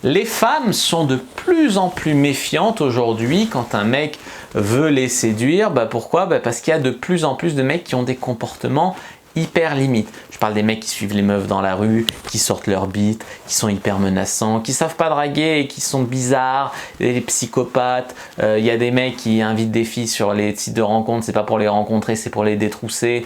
Les femmes sont de plus en plus méfiantes aujourd'hui quand un mec veut les séduire. Pourquoi? Parce qu'il y a de plus en plus de mecs qui ont des comportements hyper limites. Je parle des mecs qui suivent les meufs dans la rue, qui sortent leur bite, qui sont hyper menaçants, qui savent pas draguer et qui sont bizarres, des psychopathes. Il y a des mecs qui invitent des filles sur les sites de rencontres, c'est pas pour les rencontrer, c'est pour les détrousser.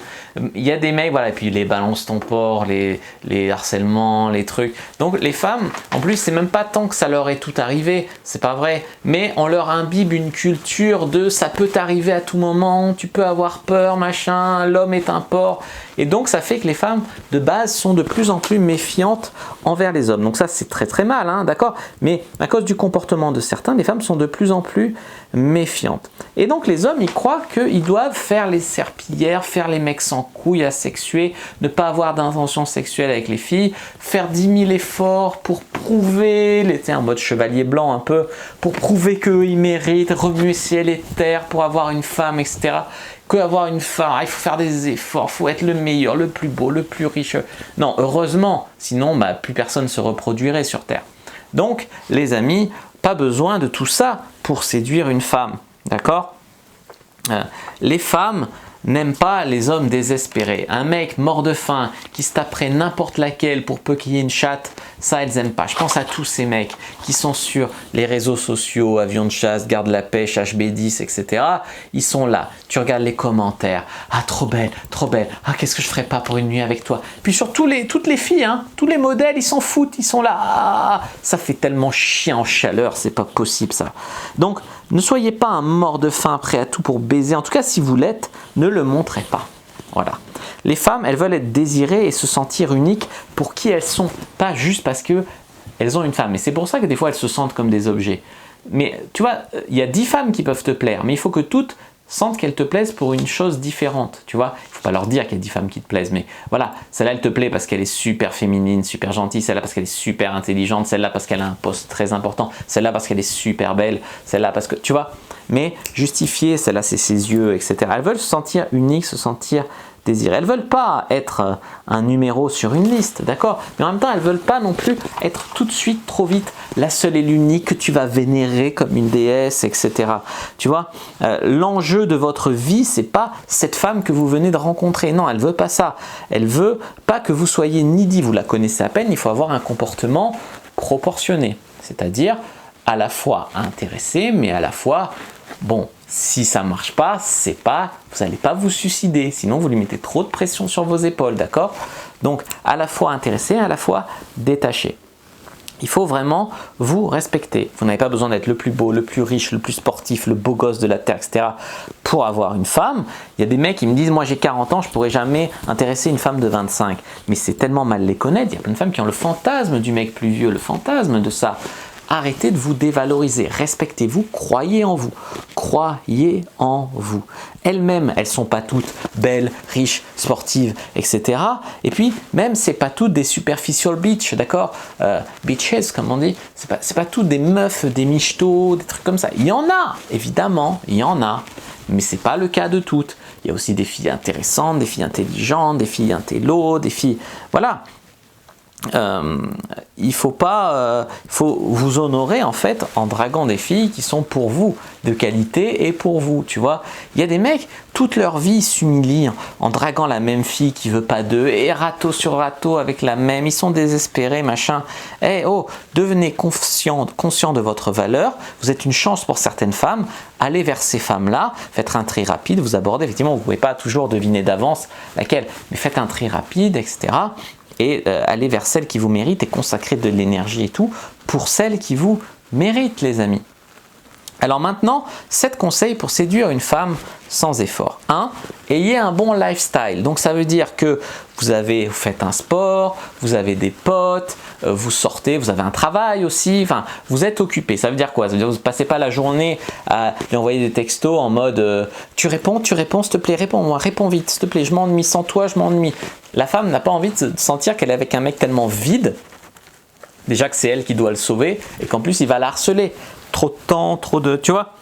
Il y a des mecs, voilà, et puis les balances ton porc, les harcèlements, les trucs. Donc les femmes, en plus, c'est même pas tant que ça leur est tout arrivé, c'est pas vrai, mais on leur imbibe une culture de ça peut t'arriver à tout moment, tu peux avoir peur, machin, l'homme est un porc. Et donc ça fait que les femmes de base sont de plus en plus méfiantes envers les hommes. Donc ça c'est très très mal, hein, d'accord? Mais à cause du comportement de certains, les femmes sont de plus en plus méfiantes. Et donc les hommes, ils croient qu'ils doivent faire les serpillières, faire les mecs sans couilles, asexués, ne pas avoir d'intention sexuelle avec les filles, faire 10 000 efforts pour prouver, en mode chevalier blanc un peu, pour prouver qu'ils méritent, remuer ciel et terre pour avoir une femme, etc. Que avoir une femme, il faut faire des efforts, il faut être le meilleur, le plus beau, le plus riche. Non, heureusement, sinon plus personne ne se reproduirait sur Terre. Donc, les amis, pas besoin de tout ça pour séduire une femme, d'accord? Les femmes n'aiment pas les hommes désespérés. Un mec mort de faim qui se taperait n'importe laquelle pour peu qu'il y ait une chatte, ça elles aiment pas. Je pense à tous ces mecs qui sont sur les réseaux sociaux, avions de chasse, garde la pêche, HB10, etc. Ils sont là. Tu regardes les commentaires. Ah, trop belle, trop belle. Ah, qu'est-ce que je ferais pas pour une nuit avec toi? Puis sur toutes les filles, hein, tous les modèles, ils s'en foutent, ils sont là. Ah, ça fait tellement chier en chaleur, c'est pas possible ça. Donc, ne soyez pas un mort de faim prêt à tout pour baiser. En tout cas, si vous l'êtes, ne le montrez pas. Voilà. Les femmes, elles veulent être désirées et se sentir uniques pour qui elles sont, pas juste parce qu'elles ont une femme. Et c'est pour ça que des fois, elles se sentent comme des objets. Mais tu vois, il y a 10 femmes qui peuvent te plaire, mais il faut que toutes sentent qu'elles te plaisent pour une chose différente, tu vois. Il ne faut pas leur dire qu'il y a 10 femmes qui te plaisent, mais voilà, celle-là, elle te plaît parce qu'elle est super féminine, super gentille, celle-là parce qu'elle est super intelligente, celle-là parce qu'elle a un poste très important, celle-là parce qu'elle est super belle, celle-là parce que, tu vois, mais justifier, celle-là, c'est ses yeux, etc. Elles veulent se sentir uniques, se sentir désirées. Elles ne veulent pas être un numéro sur une liste, d'accord? Mais en même temps, elles ne veulent pas non plus être tout de suite, trop vite, la seule et l'unique que tu vas vénérer comme une déesse, etc. Tu vois, l'enjeu de votre vie, c'est pas cette femme que vous venez de rencontrer. Non, elle veut pas ça. Elle veut pas que vous soyez needy. Vous la connaissez à peine, il faut avoir un comportement proportionné. C'est-à-dire, à la fois intéressé, mais à la fois, bon, si ça ne marche pas, vous n'allez pas vous suicider, sinon vous lui mettez trop de pression sur vos épaules, d'accord? Donc, à la fois intéressé, à la fois détaché. Il faut vraiment vous respecter. Vous n'avez pas besoin d'être le plus beau, le plus riche, le plus sportif, le beau gosse de la Terre, etc. pour avoir une femme. Il y a des mecs qui me disent, moi j'ai 40 ans, je ne pourrais jamais intéresser une femme de 25. Mais c'est tellement mal les connaître. Il y a plein de femmes qui ont le fantasme du mec plus vieux, le fantasme de ça. Arrêtez de vous dévaloriser, respectez-vous, croyez en vous, croyez en vous. Elles-mêmes, elles ne sont pas toutes belles, riches, sportives, etc. Et puis, même, ce n'est pas toutes des superficial bitches, d'accord? Bitches, comme on dit, c'est pas toutes des meufs, des michtos, des trucs comme ça. Il y en a, évidemment, il y en a, mais ce n'est pas le cas de toutes. Il y a aussi des filles intéressantes, des filles intelligentes, des filles intello, des filles... Voilà. Il faut vous honorer en fait en draguant des filles qui sont pour vous, de qualité et pour vous, tu vois. Il y a des mecs, toute leur vie s'humilient en draguant la même fille qui veut pas d'eux et râteau sur râteau avec la même, ils sont désespérés, machin. Devenez conscient de votre valeur, vous êtes une chance pour certaines femmes, allez vers ces femmes-là, faites un tri rapide, vous abordez, effectivement vous ne pouvez pas toujours deviner d'avance laquelle, mais faites un tri rapide, etc. Et aller vers celle qui vous mérite et consacrer de l'énergie et tout pour celle qui vous mérite, les amis. Alors maintenant, 7 conseils pour séduire une femme sans effort. 1. Ayez un bon lifestyle. Donc ça veut dire que vous faites un sport, vous avez des potes, vous sortez, vous avez un travail aussi, enfin vous êtes occupé. Ça veut dire quoi? Ça veut dire que vous ne passez pas la journée à lui envoyer des textos en mode tu réponds, s'il te plaît, réponds-moi, réponds vite, s'il te plaît, je m'ennuie, sans toi je m'ennuie. La femme n'a pas envie de sentir qu'elle est avec un mec tellement vide, déjà que c'est elle qui doit le sauver, et qu'en plus il va la harceler. Trop de temps, tu vois.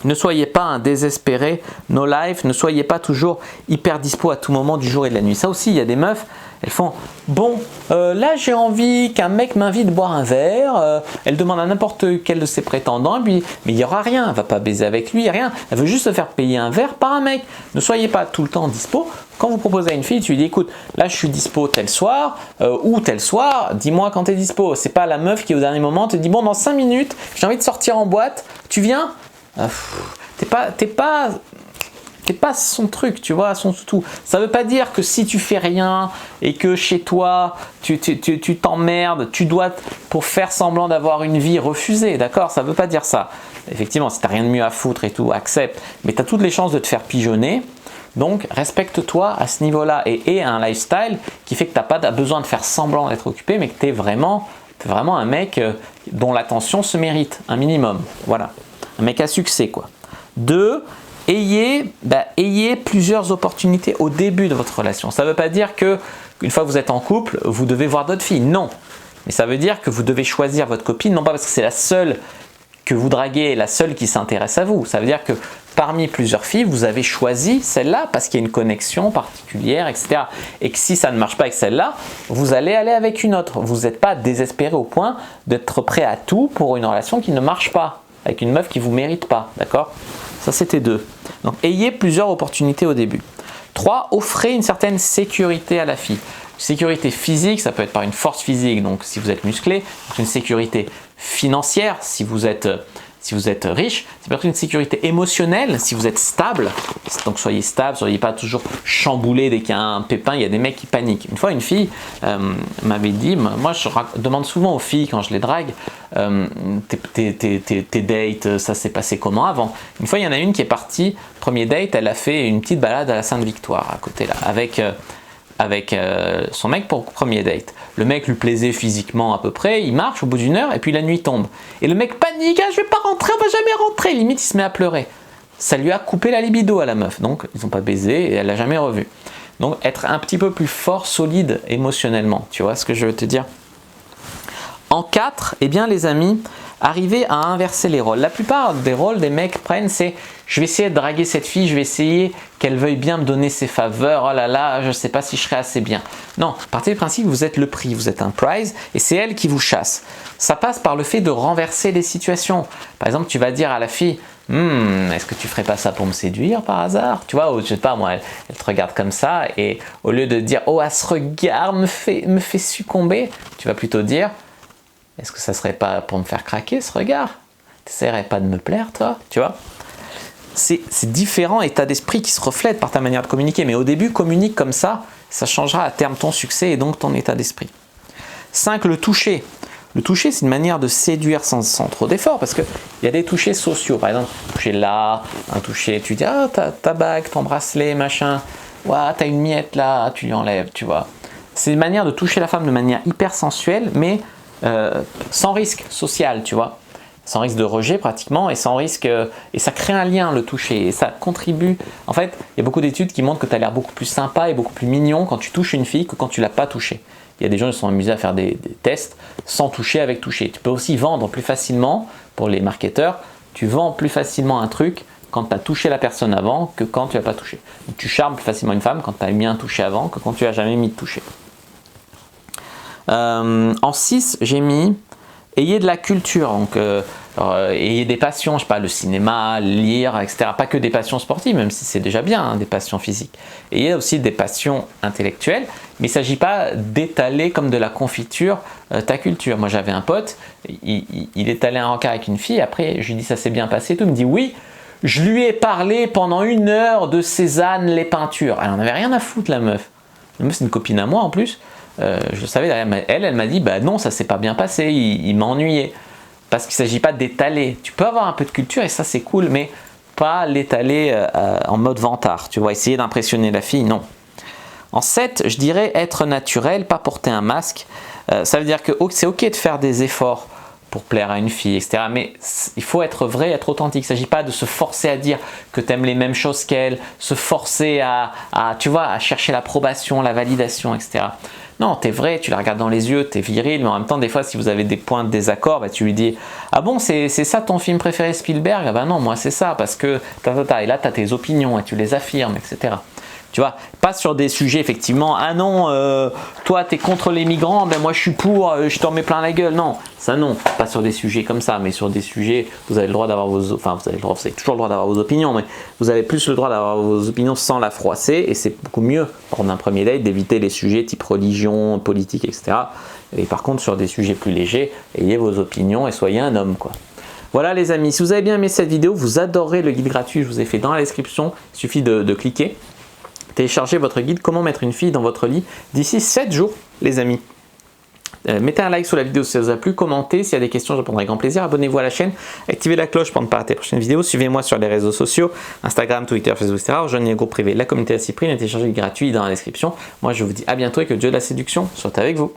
Ne soyez pas un désespéré, no life, ne soyez pas toujours hyper dispo à tout moment du jour et de la nuit. Ça aussi, il y a des meufs, Elles font bon, là j'ai envie qu'un mec m'invite boire un verre. Elle demande à n'importe quel de ses prétendants, mais il n'y aura rien. Elle ne va pas baiser avec lui, rien. Elle veut juste se faire payer un verre par un mec. Ne soyez pas tout le temps dispo. Quand vous proposez à une fille, tu lui dis écoute, là je suis dispo tel soir ou tel soir, dis-moi quand tu es dispo. C'est pas la meuf qui au dernier moment te dit bon, dans 5 minutes, j'ai envie de sortir en boîte, tu viens. T'es pas son truc, tu vois, son toutou. Ça veut pas dire que si tu fais rien et que chez toi tu t'emmerdes, tu dois, pour faire semblant d'avoir une vie, refuser, d'accord? Ça veut pas dire ça. Effectivement, si t'as rien de mieux à foutre et tout, accepte. Mais tu as toutes les chances de te faire pigeonner. Donc, respecte-toi à ce niveau-là et un lifestyle qui fait que tu n'as pas besoin de faire semblant d'être occupé, mais que tu es vraiment un mec dont l'attention se mérite, un minimum. Voilà, un mec à succès, quoi. 2. Ayez plusieurs opportunités au début de votre relation. Ça ne veut pas dire qu'une fois que vous êtes en couple, vous devez voir d'autres filles. Non. Mais ça veut dire que vous devez choisir votre copine, non pas parce que c'est la seule que vous draguez et la seule qui s'intéresse à vous. Ça veut dire que parmi plusieurs filles, vous avez choisi celle-là parce qu'il y a une connexion particulière, etc. Et que si ça ne marche pas avec celle-là, vous allez aller avec une autre. Vous n'êtes pas désespéré au point d'être prêt à tout pour une relation qui ne marche pas, avec une meuf qui ne vous mérite pas. D'accord? Ça, c'était 2. Donc, ayez plusieurs opportunités au début. 3. Offrez une certaine sécurité à la fille. Sécurité physique, ça peut être par une force physique, donc si vous êtes musclé. Donc une sécurité financière, si vous êtes riche. Ça peut être une sécurité émotionnelle, si vous êtes stable. Donc soyez stable, soyez pas toujours chamboulé dès qu'il y a un pépin. Il y a des mecs qui paniquent. Une fois, une fille m'avait dit, moi je demande souvent aux filles quand je les drague, tes dates, ça s'est passé comment avant? Une fois, il y en a une qui est partie, premier date, elle a fait une petite balade à la Sainte-Victoire, à côté là, avec son mec pour premier date. Le mec lui plaisait physiquement à peu près, il marche au bout d'une heure et puis la nuit tombe. Et le mec panique, ah, je vais pas rentrer, on va jamais rentrer. Limite, il se met à pleurer. Ça lui a coupé la libido à la meuf. Donc, ils n'ont pas baisé et elle l'a jamais revu. Donc, être un petit peu plus fort, solide émotionnellement. Tu vois ce que je veux te dire? En 4, eh bien les amis, arrivez à inverser les rôles. La plupart des rôles des mecs prennent, c'est je vais essayer de draguer cette fille, je vais essayer qu'elle veuille bien me donner ses faveurs, oh là là, je ne sais pas si je serai assez bien. Non, partez du principe que vous êtes le prix, vous êtes un prize et c'est elle qui vous chasse. Ça passe par le fait de renverser les situations. Par exemple, tu vas dire à la fille, est-ce que tu ferais pas ça pour me séduire par hasard? Tu vois, ou je sais pas, moi, elle te regarde comme ça et au lieu de dire, oh, à ce regard me fait succomber, tu vas plutôt dire, est-ce que ça serait pas pour me faire craquer ce regard? T'essaierais pas de me plaire, toi? Tu vois? C'est différent état d'esprit qui se reflète par ta manière de communiquer. Mais au début, communique comme ça changera à terme ton succès et donc ton état d'esprit. 5. Le toucher. Le toucher, c'est une manière de séduire sans trop d'effort parce qu'il y a des touchés sociaux. Par exemple, toucher là, un toucher, tu dis, ah, ta bague, ton bracelet, machin. Ouah, t'as une miette là, tu lui enlèves, tu vois. C'est une manière de toucher la femme de manière hyper sensuelle, mais sans risque social, tu vois, sans risque de rejet pratiquement et sans risque, et ça crée un lien le toucher et ça contribue. En fait, il y a beaucoup d'études qui montrent que tu as l'air beaucoup plus sympa et beaucoup plus mignon quand tu touches une fille que quand tu l'as pas touchée. Il y a des gens qui se sont amusés à faire des tests sans toucher avec toucher. Tu peux aussi vendre plus facilement, pour les marketeurs, tu vends plus facilement un truc quand tu as touché la personne avant que quand tu l'as pas touché. Donc, tu charmes plus facilement une femme quand tu as mis un toucher avant que quand tu n'as jamais mis de toucher. En 6, j'ai mis ayez de la culture, donc ayez des passions, je sais pas, le cinéma, lire, etc. Pas que des passions sportives, même si c'est déjà bien, hein, des passions physiques. Ayez aussi des passions intellectuelles, mais il ne s'agit pas d'étaler comme de la confiture ta culture. Moi j'avais un pote, il est allé à un rencard avec une fille, après je lui dis ça s'est bien passé, tout, il me dit oui, je lui ai parlé pendant 1 heure de Cézanne, les peintures. Elle en avait rien à foutre la meuf. La meuf c'est une copine à moi en plus. Je le savais, elle m'a dit bah non, ça s'est pas bien passé, il m'a ennuyé. Parce qu'il ne s'agit pas d'étaler. Tu peux avoir un peu de culture et ça c'est cool, mais pas l'étaler en mode vantard. Tu vois, essayer d'impressionner la fille, non. En 7, je dirais être naturel, pas porter un masque. Ça veut dire que c'est ok de faire des efforts pour plaire à une fille, etc. Mais il faut être vrai, être authentique. Il ne s'agit pas de se forcer à dire que tu aimes les mêmes choses qu'elle, se forcer tu vois, à chercher l'approbation, la validation, etc. Non, tu es vrai, tu la regardes dans les yeux, tu es viril, mais en même temps, des fois, si vous avez des points de désaccord, bah, tu lui dis « Ah bon, c'est ça ton film préféré Spielberg ?» Ah bah non, moi c'est ça, parce que… Et là, tu as tes opinions et tu les affirmes, etc. Tu vois, pas sur des sujets effectivement, ah non, toi tu es contre les migrants, ben moi je suis pour, je t'en mets plein la gueule. Non, ça non, pas sur des sujets comme ça, mais sur des sujets, vous avez le droit d'avoir vos, enfin vous avez toujours le droit d'avoir vos opinions, mais vous avez plus le droit d'avoir vos opinions sans la froisser, et c'est beaucoup mieux lors d'un premier date d'éviter les sujets type religion, politique, etc. Et par contre sur des sujets plus légers, ayez vos opinions et soyez un homme quoi. Voilà les amis, si vous avez bien aimé cette vidéo, vous adorez le guide gratuit que je vous ai fait dans la description, il suffit de cliquer. Téléchargez votre guide comment mettre une fille dans votre lit d'ici 7 jours les amis. Mettez un like sous la vidéo si ça vous a plu, commentez, s'il y a des questions je répondrai avec grand plaisir, abonnez-vous à la chaîne, activez la cloche pour ne pas rater les prochaines vidéos, suivez-moi sur les réseaux sociaux, Instagram, Twitter, Facebook, etc. Rejoignez le groupe privé La Communauté de la Cyprine et téléchargez le guide gratuit dans la description. Moi je vous dis à bientôt et que Dieu de la séduction soit avec vous.